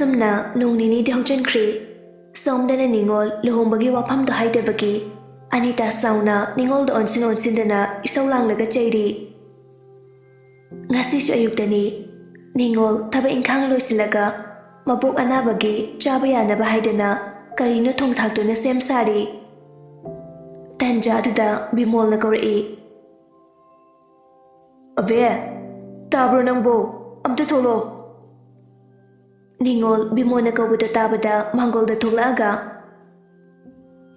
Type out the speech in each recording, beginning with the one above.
Asumna nung nini Thokchom kri somdana ningol luhumbagi wafam do haidabagi Anita sauna ningol do onsin dana isaulang laga chairi ngasi su ayuktani ningol thaba ingkhang loisilaga mabuk anabagi chaba yanaba haidana karino thongthakduna sem sari tanjaduda bimol na kori abe tabro nangbo amta tholo ningol bimol na kawuda tabada mangol da tholaga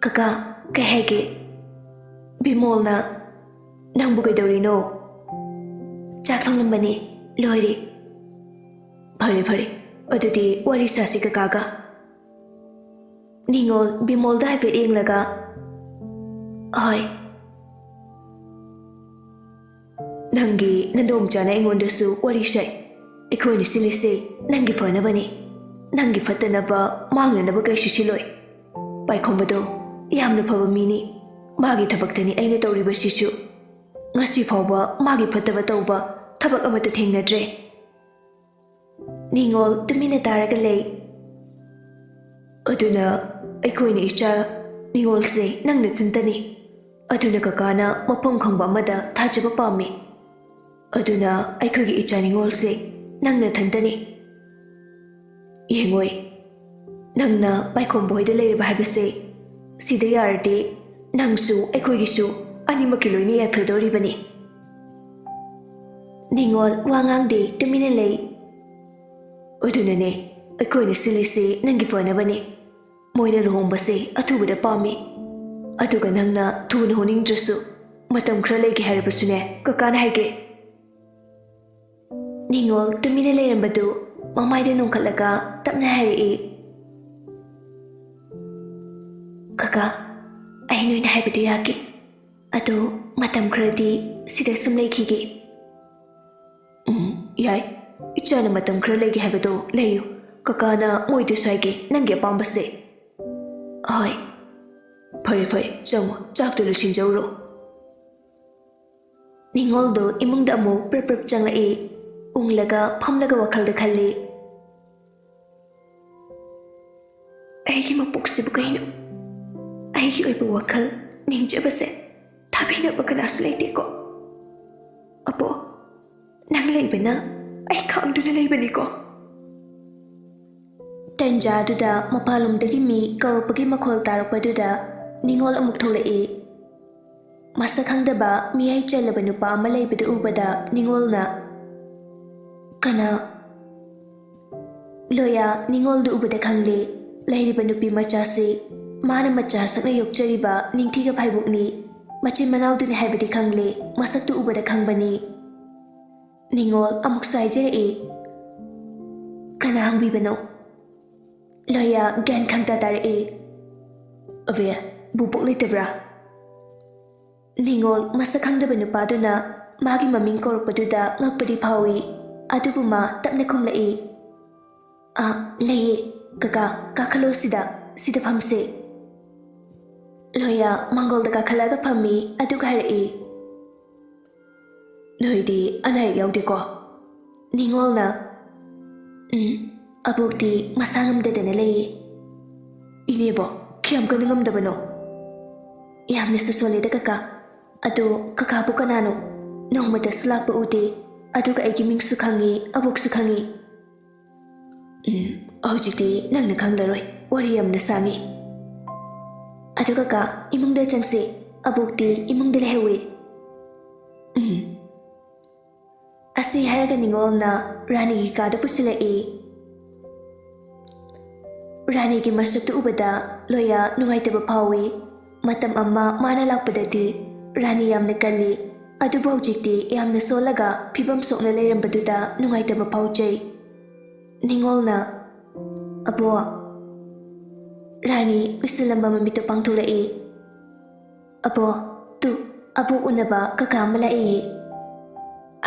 kaka kahege bimol na nangbu kaidorino chak thonglambani loiri phare adudi wari sasi kaka ningol bimol da haipe englaga hoi nangi nandom chana engondasu wari sai ekhoni silise nangi fanabani nangi fatanaba mangnanaba kaisu siloi paikhomado yamna phaba mini magi thabaktani aina tawriba sisu ngasi phawba magi fataba tawba thabak amata thengnadre ningol tumina taraga lei aduna aikoini icha ningol se nangna chintani aduna kakana mapam khangba amada thajaba pami aduna aikogi icha ningol se nangna thantani yengoi nangna paikhom boy da leirba haibase sida yarde nangsu aikogi su animaki loini ya phedori bani ningol wangang de tumina lei adunane aikoini silise nangi fanabani moina luhombase athubada pami aduga nangna thuna honing drasu matam khra legi haribasune kakana haige ningol tumina leirambadu mamaida nongkhatlaga tapna hari kaka ai noina haibadu yaki adu matam khradi sida sum lekhige yai ichana matam khra legi haibadu leyu kakana moidu saige nangi pambase hoi phare chamo chak tu lu sinjawro ningol do imung da mo prep changla unglaga phamlaga wakhal da khalli aigi mapuk kaino aigi oibu wakhal ningjabase thabina bakana aslete ko apo nang leibana ai khamduna leibani ko tanjaduda mapalumdagi mi kawpagi makhol tarakpaduda ningol amuk tholai masakhangdaba miyai chalaba nupa ama leibada ubada ningolna kana loya ningol du ubada khangle leiriba nupi machasi mana macha sakna yokchariba ningthiga phaibukni machin manauduni haibadi khangle masaktu ubada khangbani ningol amuk saijere kana hangbibano loya gan khangta tare ave bubuk leitabra ningol masakhangdaba nupaduna magi maming korpaduda ngakpadi phawi adubuma tapna khumlai leye kaka kakhalo sida phamse loya mangol da kakhalaga phammi aduga hari noidi anai yaudi ko ningol na abukti masangam de dene leye inebo khiam ko ningam dabano yamne susole da kaka ado kaka bu kanano nongmata slak bu ude aduga aigi ming su khangi abuk su khangi hojikti nangna khanglaroi wari yamna sangi aduga ka imungda changse abukti imungda lehewe asi haraga ningol na rani gi kada pusila rani gi masaktu ubada loya nungaitaba phawi matam amma mana lakpadadi rani yamna kalli adubu hojikti yamna solaga phibam sokna leirambadudha nungaitaba phauchai ningolna abo rani usilamba mamito pangtholai abo tu abu unaba kakamala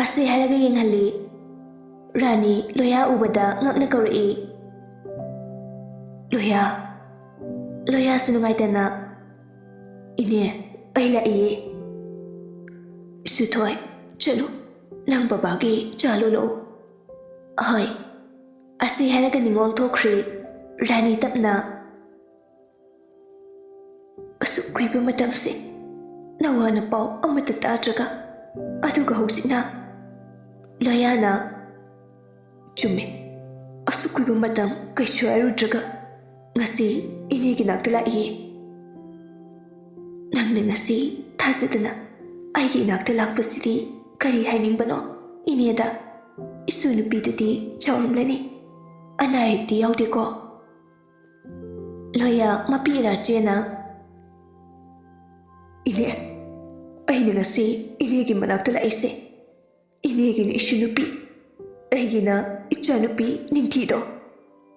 asi haraga yenghalli rani loya ubada ngakna kauri loya sunungaitana ine aila suthoi chalo nang babagi chalo lo hai Asi haraga ningol thokri Rani tapna Asuk kuiba matamse Nawana pau amata tatraga Aduga hausikna Loyana Chume Asuk kuiba matam kaishu arudraga Ngasi inegi naktala iye Nangna ngasi thazadana Aigi naktala pasidi Kari hainingbano Ineda Isu nupidudi chawamlani Anahekti yaudeko Loya mapira jena Ine Aina ngasi inegi manaktala ise Inegi na isu nupi Aigi na icha nupi ningtido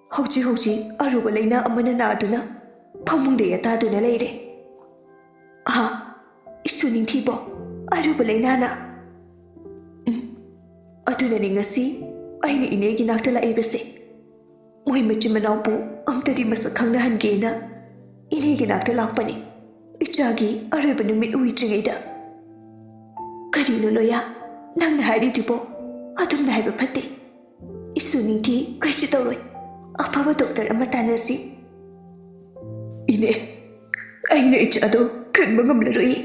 Hauji aruba laina amana naduna Pamungde yataduna leire Aha Isu ningtibo Aruba laina na Aduna ni ngasi Aina inegi naktala ibase Moy machimanaupu amtadi masakhangna hangena Inegi naktala lakpani Ichagi aruba numit uitringaida Karino loya Nangna hari dibo Adumna haiba pate Isu ningti kaichi tauroi Apaba doktor amatanasi Ine Aina ichado kanma ngamlaroi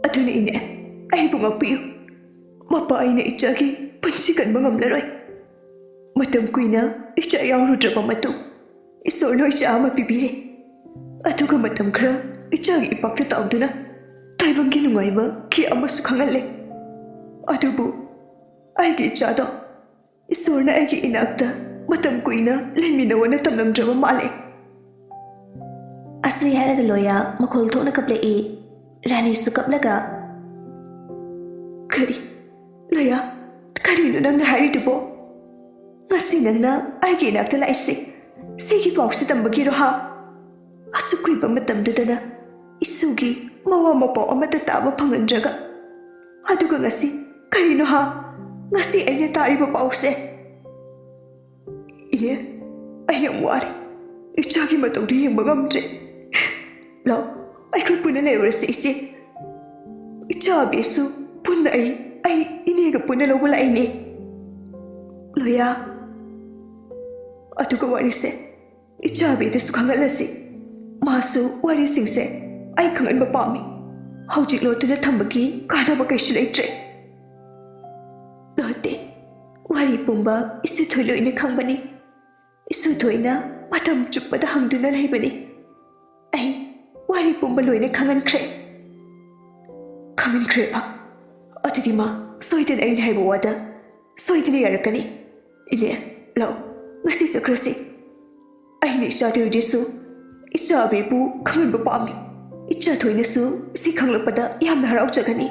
Aduna ine Aibu ngakpiyo Mapa aina ichagi Pansi kanma ngamlaroi Matam kuina icha yaurudra matu Isorno icha ama pibire Aduga matam kra Ichagi ipakta tauduna Taibangi nungaiba ki amasu khangale Adubu Aigi ichado Isorna aigi inakta Matam kuina lemina wana tamlam drama male Asli haraga loya makol thokna kaple e Rani sukaplega Kari Loya Kari no nangna hari dubo Ngasi nangna aigi inakta la isi Sigi pauksi tambagi roha Asukui ba matam dudana Isugi mawa mapaw amata taba pangandraga Aduga ngasi Kari no ha Ngasi aina tariba pause Ine Ayam wari Ichagi matawdi yung magamdre Lo Aikot puna lewarasi isi Ichabi su Puna ay iniga puna lawala ini Loya Aduga wari se Ichabi ito sukhangalasi Masu wari singse Ay kangan mapami Haujik lo tuna tambagi Kana ba kayo silaitre Lote Wari pumba Isu tulo ina kangbani Isu toina matam chuppada hangduna laibani Ay wari pumba loina kangan kre Kangan kre pa Atidi ma soitan ay haiba wada Soitan yarakani Ine lau ngasi sakrasi Ay ni isha diyo disu Isha bebu kangan bapami Isha toina su si kanglapada yamna haraw chagani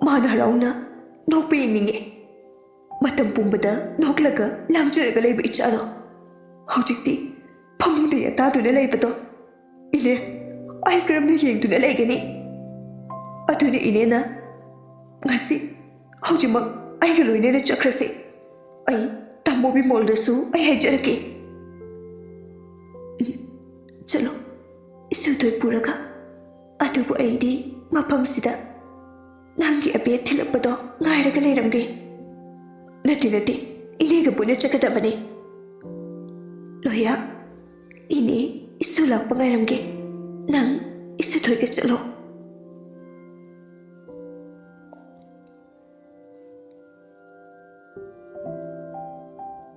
Mana haraw na Nopi minge Matam pumbada noklaga lamjaraga laiba ichado Haujikti pamungda yataduna laibado Ine ay karamna yengduna laigani Aduna inena Ngasi haujimak ay galoinena chakrasi Ay tamobi moldasu ay haijarake Chalo Isutoy puraga Adubu aydi mapamsida Nangi abe tilapado ngairaga lairamge Nati Iniga puna chakadabani Loya Ini isu lang pangaramge Nang isu toy ka chalo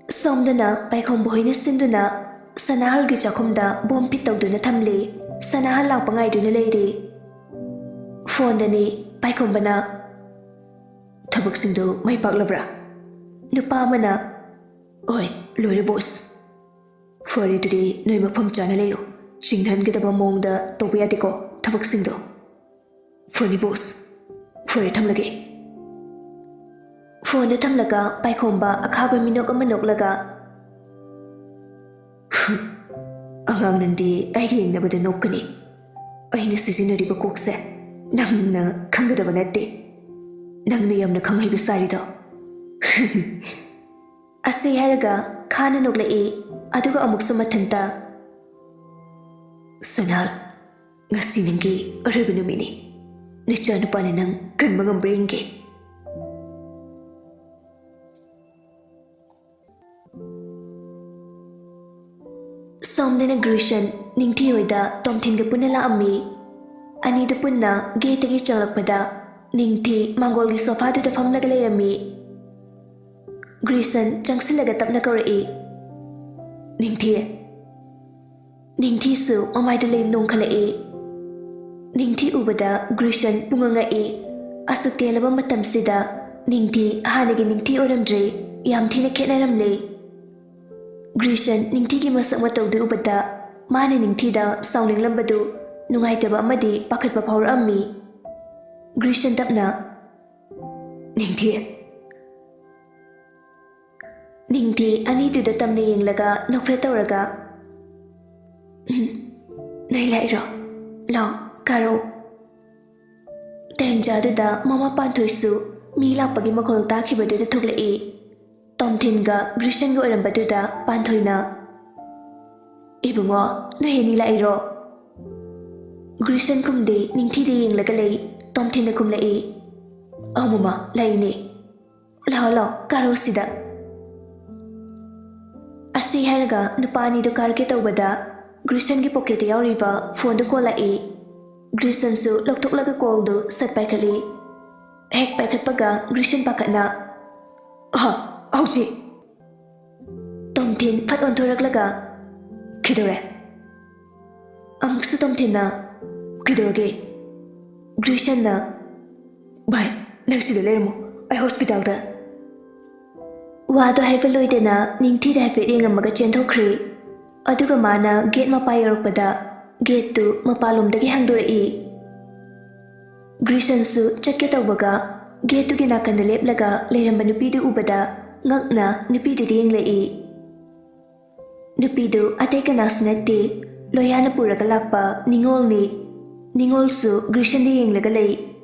Somdana paikhom bohina sinduna Sanahal gi chakhomda bom pitawduna thamle Sanahal lang pangaiduna leire Phone-dani paikhombana Thabak-singdo may paglabra Nupa mana Oi, loire vos Fari duri noi mafam chana layo Chinghan gidaba mongda tawbiya diko Thabak-singdo Fari vos Fari thamlage Phone thamlaga paikhomba akhaba minok amanok laga Angang nandi aigi nabada nokani Aina sisinariba kokse Nangna khangadaba natte Nangna yamna khanghaiba sarido Asi haraga khana nokla e aduga amuksa mathanta Sonal ngasi nangi araba numini Nacha nupani nang kanma ngambringe Somdana Grishan, Ningti Hoida, Tomtinga Punala Ami. Anita Punna, Gategi Chalakpada, Ningti, Mangoli Sofa to the Famlagalami. Grison, Changsilagatapnakori. Ningti. Ningti su, Omaidale Nunkale. Ningti Ubada, Grishan, Punganga E. Asuktelaba Matamsida, Ningti, Hanagi Ningti Oramdre, Yamtina Kenaramle. Grishan, Ningti ki masak matau du ubada, Mani Ningti da, Sounding Lambadu, Nungaitaba Madi, Pakat Papower Ammi. Grishan Tapna. Ningti. Ningti, Ani do the Tamni Laga, Nofetauraga. Nailairo. Lao, Karo. Tenjada Mama Pantuisu, Mila Pagimacol Taki Badu the Tugla E. Tomtinga, Grishan go Baduda, Pantoina. Ibungo, Nahini Lairo. Grishan Kumde, Ningti Lagale, Tomtina Kumla E. Oh, Mama, Laine. Lao, Karo Sida. Asi Hanaga, Nupani do Karketa Ubada, Grishan gi pocket Yauriva, Phone the Cola E. Grishan su, Loktok Laga Goldo, Sat Pakali. Hek Pakat Paga, Grishan Pakatna. Ah! Ausi. Tomtin Pat on Toraklaga. Kidore. Amuksu Tomtina. Kidorge. Grishanna. Bye. Next to the Lermo. I hospital da. Wado Heveloidena, Ningti the Happy Maga Gento Cree. Aduga Mana, Gate Mapayaropada. Gate to Mapalum the Hangdore E. Grishansu, Chaketa Waga. Gate to Ginakan the Leplaga, Lerambanupidu Ubada. Ngakna nupidu ding lei. Nupidu ateka nasnati, loyana pura kalakpa, ningol ni. Ningol su Grishan ding lagalay.